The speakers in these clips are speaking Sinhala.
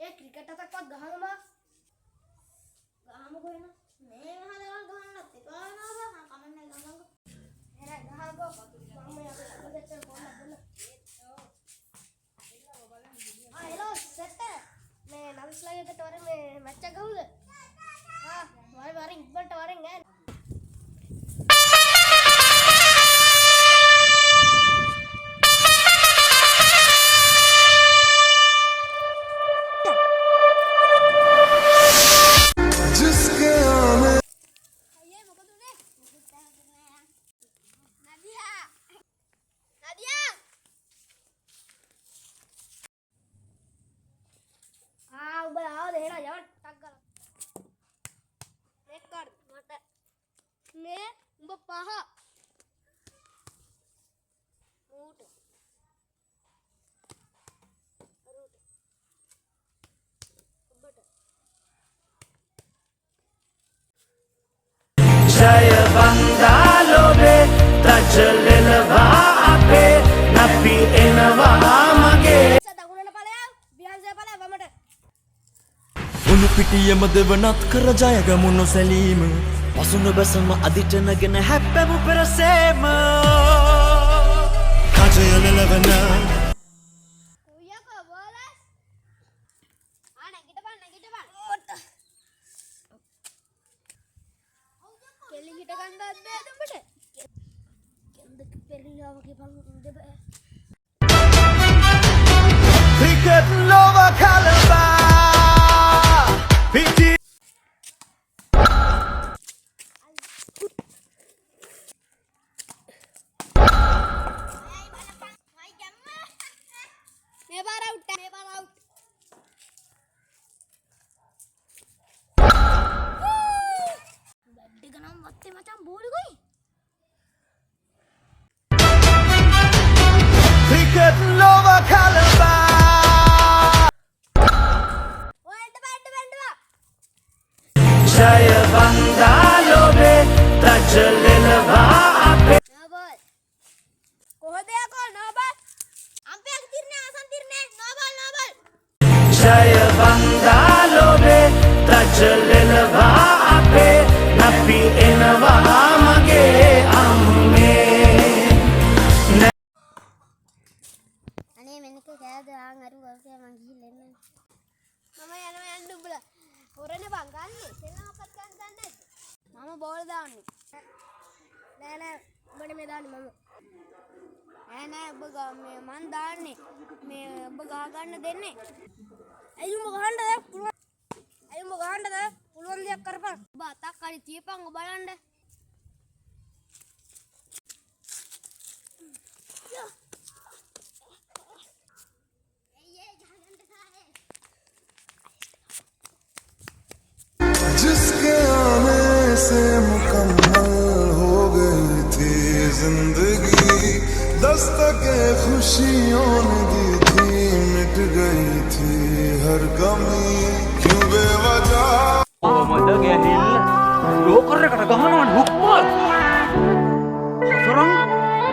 ඒ ක්‍රිකට් අතක්වත් ගහනවා. ගහමුකෝ එන. මේ මහදවල් ගහන්නත් එපා නේද? කමන්නේ ගමන්කෝ. එහෙනම් ගහගෝ. මම අපේ දෙච්ච කොන්න බොන්න. හෙලෝ සෙට් මේ නවිස්ලා එකට වරේ මේ මැච් එක ගහුද? වරින් ඉක්මනට වරින් ගෑන. මේ උඹ පහ ඌට ඔබට ජය වන්දාලෝබේ තජලෙලවා අපේ නැපි එනවා මගේ දකුණට ඵලයක් බියන්සේ ඵලයක් වමට උණු පිටියම දෙවනත් කර ජය ගමු නොසැලීම පසුන බැසම අදිට නගෙන හැප්පෙමු පෙරසේම කජය ලෙලවන උයකෝ බෝලස් නැගිටපන් ඔට්ට කෙලින් හිට ගන්නත් බෑද උඹට කෙන්දක පෙරිලා වගේ බං දෙබ ක්‍රිකට් ලෝව කලබා පිටි මේ බාර අවුට් බැට් එක නම් වත්තේ මචං බෝල් ගොයි ක්‍රිකට් ලෝව කලබා ඔයන්ට බැන්ඩවා ජය වන්දාලෝබේ තජලෙලවා අපේ නෝබල් කොහොද යකෝ නෝබල් අම්පයර් තිරනේ ආසන් තිරනේ නෝබල් ජය වන්දාලෝබේ තජලෙලවා අපේ නැපි එනවා මගේ අම්මේ අනේ මෙන්නක කෑද ආන් අරු වගේ මං ගිහින් එන්න මම යනවා යන්න උඹලා හොරනේ බං ගන්නේ සෙල්ලම් මොකක්ද ගන්න දන්නේ නැද්ද මම බෝල් දාන්නේ නෑ උඹට මේ දාන්නේ මම නෑ ඔබ මේ මං දාන්නේ මේ ඔබ ගහ ගන්න දෙන්නේ ඇයි උඹ ගහන්නද පුළුවන් දෙයක් කරපන් ඔබ අතක් හරි තියපන් ඔබ බලන්න जिसके आने से मुकम्मल हो गई थी जिंदगी दस्तके खुशियों ने दी थी मिट गई थी हर कमी क्यों बेवजह කොහමද ගැහිල්ල ලෝකරයකට ගහනවනේ හුක්මල් සසරං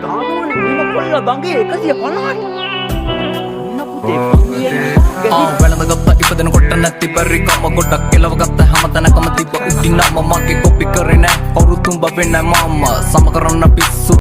ගානවනේ මෙහෙම කොල්ල බංගේ 150ට ඉන්න පුතේ වැළඳ ගත්ත ඉපදෙන කොට නැති පරි කම ගොඩක් කෙලව ගත්ත හැමතැනකම තිබ්බ උඩින් නම මගේ කොපි කරේ නෑ කවුරුත් උඹ වෙන්නේ මම සම කරන්න පිස්සු